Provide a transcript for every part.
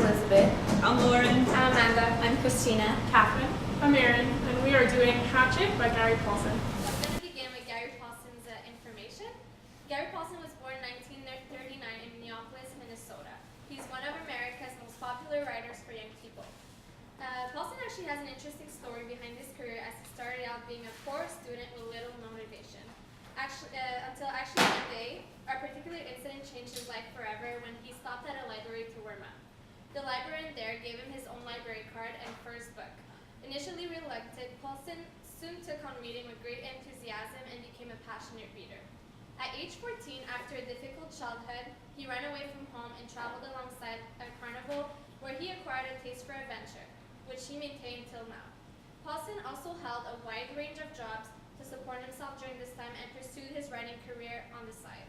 Elizabeth. I'm Lauren. I'm Amanda. I'm Christina. Catherine. I'm Erin, and we are doing Hatchet by Gary Paulson. I'm going to begin with Gary Paulson's information. Gary Paulson was born in 1939 in Minneapolis, Minnesota. He's one of America's most popular writers for young people. Paulson actually has an interesting story behind his career, as he started out being a poor student with little motivation. Until one day, a particular incident changed his life forever when he stopped at a library to warm up. The librarian there gave him his own library card and first book. Initially reluctant, Paulson soon took on reading with great enthusiasm and became a passionate reader. At age 14, after a difficult childhood, he ran away from home and traveled alongside a carnival where he acquired a taste for adventure, which he maintained till now. Paulson also held a wide range of jobs to support himself during this time and pursued his writing career on the side.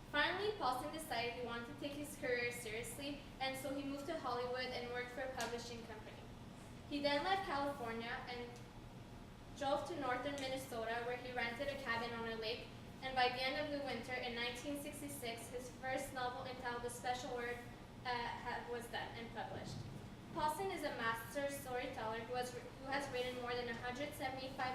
Finally, Paulson decided he wanted to take his career seriously, and so he moved to Hollywood and worked for a publishing company. He then left California and drove to northern Minnesota, where he rented a cabin on a lake, and by the end of the winter in 1966, his first novel entitled The Special Word was done and published. Paulson is a master storyteller who has written more than 175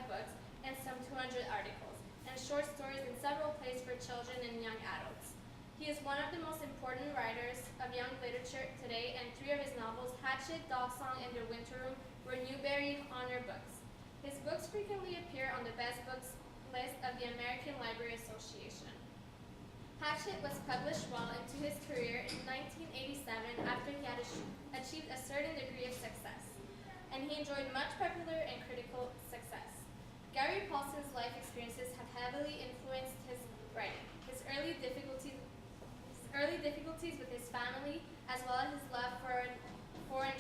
books and some 200 articles, and short stories in several plays for children and young adults. He is one of the most important writers of young literature today, and 3 of his novels, Hatchet, Dog Song, and The Winter Room, were Newbery Honor books. His books frequently appear on the best books list of the American Library Association. Hatchet was published well into his career in 1987 after he had achieved a certain degree of success, and he enjoyed much popular and critical success. Gary Paulson's life experiences have heavily influenced his writing. His early difficulties with his family, as well as his love for and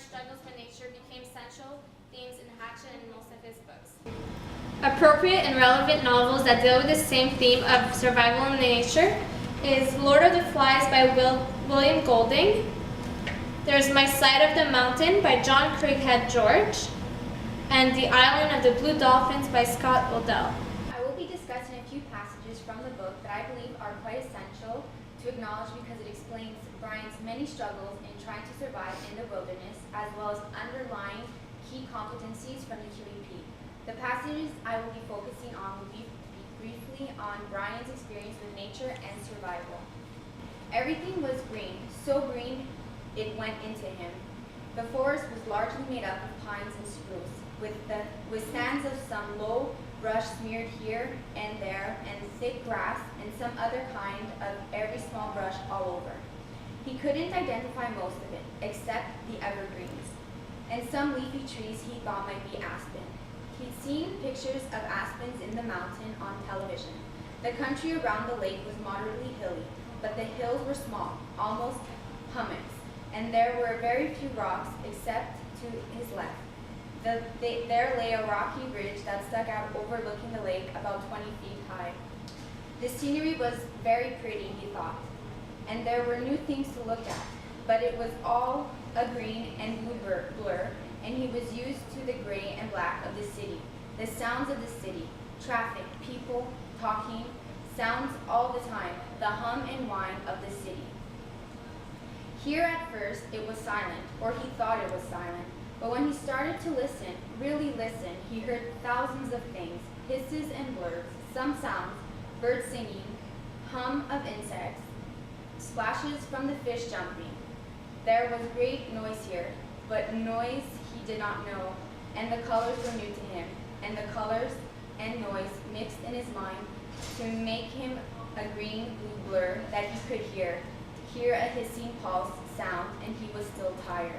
struggles with nature, became central themes in Hatchet and most of his books. Appropriate and relevant novels that deal with the same theme of survival in nature is Lord of the Flies by William Golding. There's My Side of the Mountain by John Craighead George, and The Island of the Blue Dolphins by Scott Odell. I will be discussing a few passages from the book that I believe are quite essential to acknowledge because it explains Brian's many struggles in trying to survive in the wilderness, as well as underlying key competencies from the QEP. The passages I will be focusing on will be briefly on Brian's experience with nature and survival. Everything was green, so green it went into him. The forest was largely made up of pines and spruce, with stands of some low brush smeared here and there, and thick grass and some other kind of every small brush all over. He couldn't identify most of it, except the evergreens, and some leafy trees he thought might be aspen. He'd seen pictures of aspens in the mountain on television. The country around the lake was moderately hilly, but the hills were small, almost hummocks, and there were very few rocks except to his left. There lay a rocky ridge that stuck out overlooking the lake about 20 feet high. The scenery was very pretty, he thought, and there were new things to look at, but it was all a green and blue blur, and he was used to the gray and black of the city, the sounds of the city, traffic, people, talking, sounds all the time, the hum and whine of the city. Here at first it was silent, or he thought it was silent, but when he started to listen, really listen, he heard thousands of things, hisses and blurs, some sounds, birds singing, hum of insects, splashes from the fish jumping. There was great noise here, but noise he did not know, and the colors were new to him, and the colors and noise mixed in his mind to make him a green-blue blur that he could hear a hissing pulse sound, and he was still tired.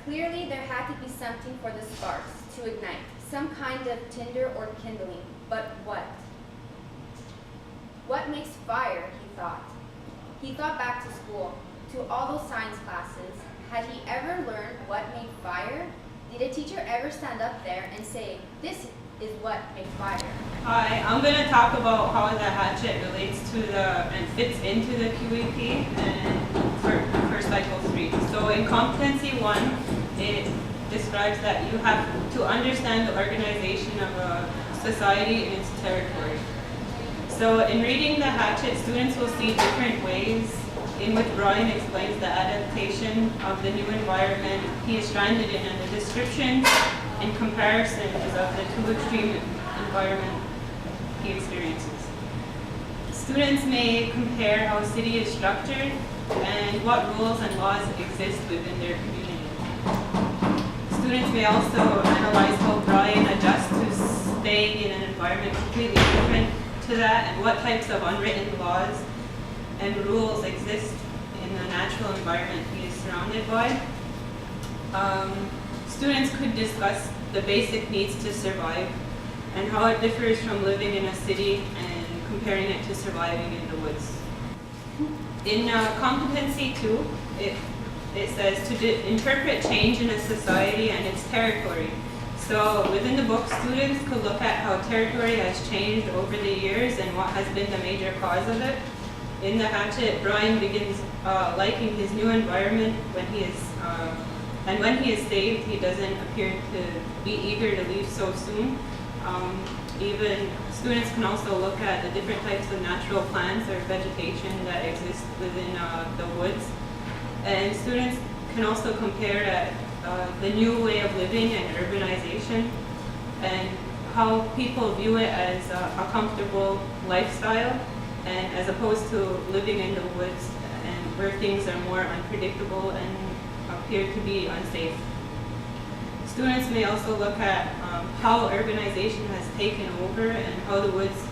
Clearly there had to be something for the sparks to ignite, some kind of tinder or kindling, but what? What makes fire, he thought. He thought back to school, to all those science classes. Had he ever learned what made fire? Did a teacher ever stand up there and say, this is what made fire? Hi, I'm going to talk about how the hatchet relates to and fits into the QEP and for cycle 3. So in competency 1, it describes that you have to understand the organization of a society in its territory. So in reading the hatchet, students will see different ways in which Brian explains the adaptation of the new environment he is stranded in and the description and comparison is of the two extreme environment he experiences. Students may compare how a city is structured and what rules and laws exist within their community. Students may also analyze how Brian adjusts to staying in an environment completely different to that and what types of unwritten laws and rules exist in the natural environment he is surrounded by. Students could discuss the basic needs to survive and how it differs from living in a city and comparing it to surviving in the woods. In competency 2, it says to interpret change in a society and its territory. So within the book, students could look at how territory has changed over the years and what has been the major cause of it. In the hatchet, Brian begins liking his new environment when he is, and when he is saved, he doesn't appear to be eager to leave so soon. Even students can also look at the different types of natural plants or vegetation that exist within the woods. And students can also compare the new way of living and urbanization and how people view it as a comfortable lifestyle and as opposed to living in the woods and where things are more unpredictable and appear to be unsafe. Students may also look at how urbanization has taken over and how the woods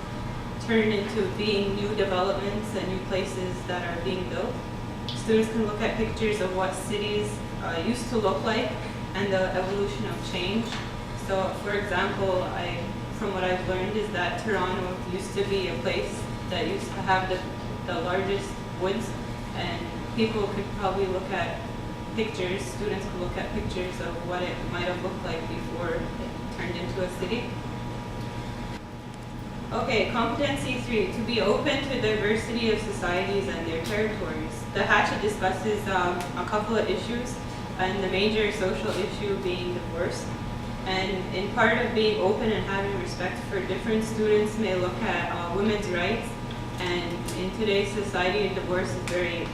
turn into being new developments and new places that are being built. Students can look at pictures of what cities used to look like and the evolution of change. So, for example, from what I've learned is that Toronto used to be a place that used to have the largest woods, and people could probably look at pictures, students could look at pictures of what it might have looked like before it turned into a city. Okay, competency 3, to be open to diversity of societies and their territories. The hatchet discusses a couple of issues, and the major social issue being divorce. And in part of being open and having respect for different, students may look at women's rights, and in today's society, divorce is very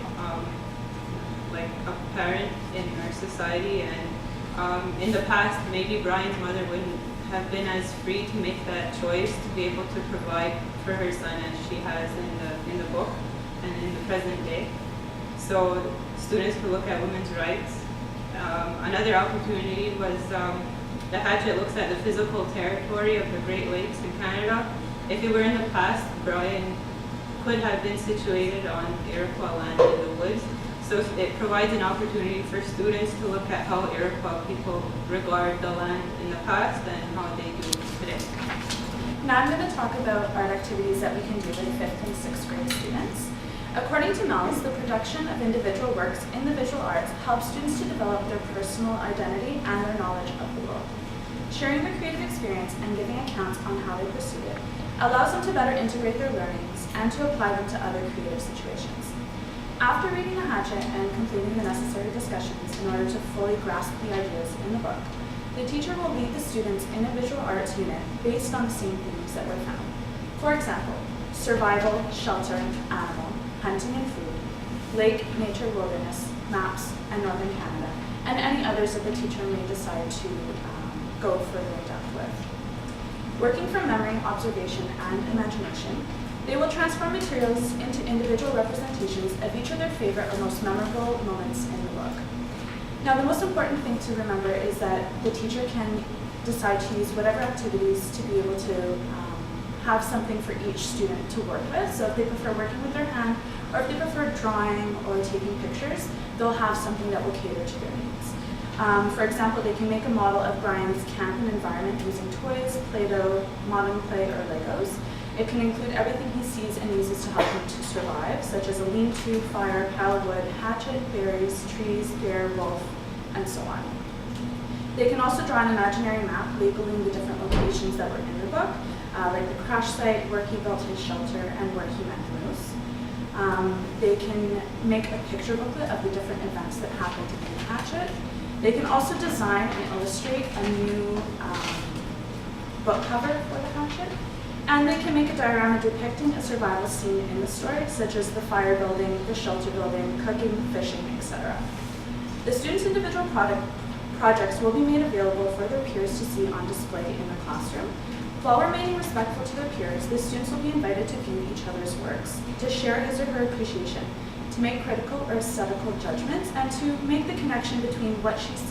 apparent in our society, and in the past, maybe Brian's mother wouldn't have been as free to make that choice to be able to provide for her son as she has in the book and in the present day. So students could look at women's rights. Another opportunity was the hatchet looks at the physical territory of the Great Lakes in Canada. If it were in the past, Brian could have been situated on Iroquois land in the woods. So it provides an opportunity for students to look at how Iroquois people regard the land in the past and how they do today. Now I'm going to talk about art activities that we can do with 5th and 6th grade students. According to Mel's, the production of individual works in the visual arts helps students to develop their personal identity and their knowledge of the world. Sharing their creative experience and giving accounts on how they pursued it allows them to better integrate their learnings and to apply them to other creative situations. After reading the hatchet and completing the necessary discussions in order to fully grasp the ideas in the book, the teacher will lead the students in a visual arts unit based on the same themes that were found. For example, survival, shelter, animal, hunting and food, lake, nature, wilderness, maps, and northern Canada, and any others that the teacher may decide to go further in depth with. Working from memory, observation, and imagination, they will transform materials into individual representations of each of their favorite or most memorable moments in the book. Now, the most important thing to remember is that the teacher can decide to use whatever activities to be able to have something for each student to work with. So if they prefer working with their hand, or if they prefer drawing or taking pictures, they'll have something that will cater to their needs. For example, they can make a model of Brian's camp and environment using toys, Play-Doh, modern clay, or Legos. It can include everything he sees and uses to help him to survive, such as a lean-to, fire, pile of wood, hatchet, berries, trees, bear, wolf, and so on. They can also draw an imaginary map labeling the different locations that were in the book, like the crash site, where he built his shelter, and where he met the moose. They can make a picture booklet of the different events that happened in the hatchet. They can also design and illustrate a new book cover for the hatchet. And they can make a diorama depicting a survival scene in the story, such as the fire building, the shelter building, cooking, fishing, etc. The students' individual projects will be made available for their peers to see on display in the classroom. While remaining respectful to their peers, the students will be invited to view each other's works, to share his or her appreciation, to make critical or aesthetical judgments, and to make the connection between what she has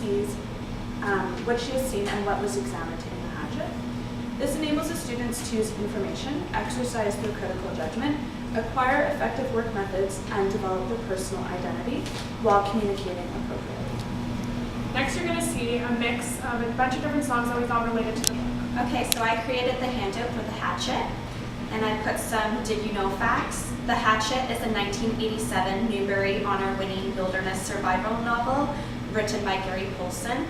seen and what was examined in the hatchet. This enables the students to use information, exercise their critical judgment, acquire effective work methods, and develop their personal identity while communicating appropriately. Next, you're going to see a mix of a bunch of different songs that we thought related to the book. Okay, so I created the handout for the hatchet, and I put some did you know facts. The Hatchet is a 1987 Newbery Honor-winning wilderness survival novel written by Gary Polson.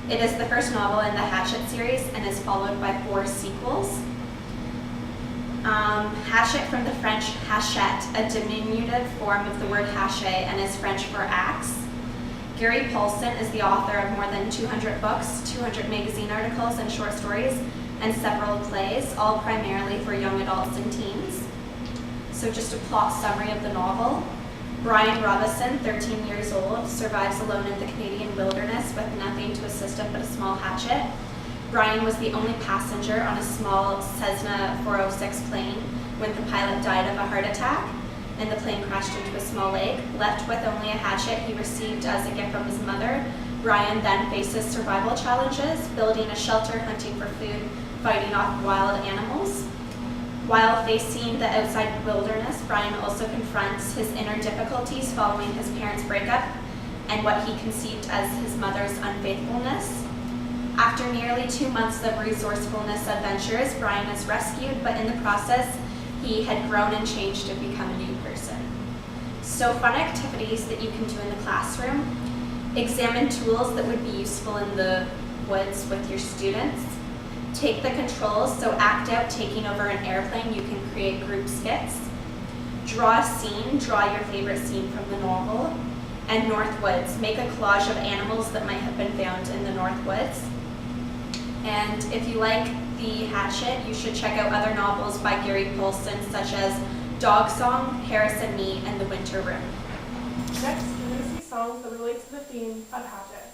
It is the first novel in the Hatchet series and is followed by 4 sequels. Hatchet from the French hachette, a diminutive form of the word hachet, and is French for axe. Gary Polson is the author of more than 200 books, 200 magazine articles and short stories, and several plays, all primarily for young adults and teens. So just a plot summary of the novel. Brian Robison, 13 years old, survives alone in the Canadian wilderness with nothing to assist him but a small hatchet. Brian was the only passenger on a small Cessna 406 plane when the pilot died of a heart attack, and the plane crashed into a small lake. Left with only a hatchet he received as a gift from his mother, Brian then faces survival challenges, building a shelter, hunting for food, fighting off wild animals. While facing the outside wilderness, Brian also confronts his inner difficulties following his parents' breakup and what he conceived as his mother's unfaithfulness. After nearly 2 months of resourcefulness adventures, Brian is rescued, but in the process, he had grown and changed to become a new person. So fun activities that you can do in the classroom. Examine tools that would be useful in the woods with your students. Take the controls, so act out taking over an airplane. You can create group skits. Draw a scene, draw your favorite scene from the novel. And North Woods, make a collage of animals that might have been found in the North Woods. And if you like the Hatchet, you should check out other novels by Gary Polson, such as Dog Song, Harris and Me, and The Winter Room. Next, you're going to see songs that relate to the theme of Hatchet.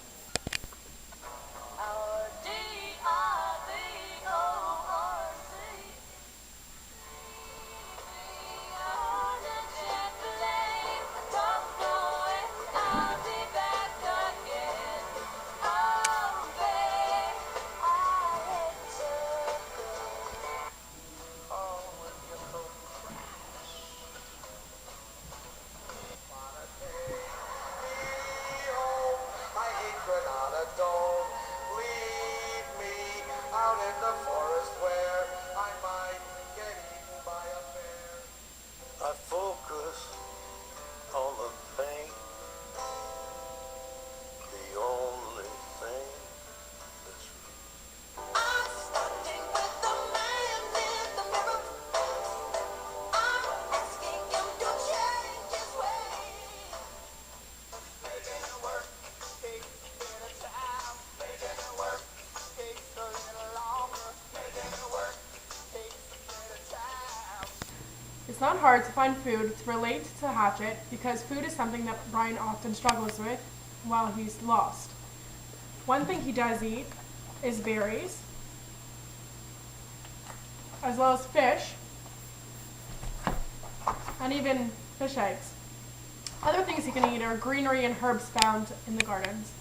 I focus on the pain, the only thing that's real. I'm standing with the man in the mirror. I'm asking him to change his ways. Making it work takes a bit of time. Making it work takes a little longer. Making it work takes a bit of time. It's not hard to find food to relate to Hatchet because food is something that Brian often struggles with while he's lost. One thing he does eat is berries, as well as fish, and even fish eggs. Other things he can eat are greenery and herbs found in the gardens.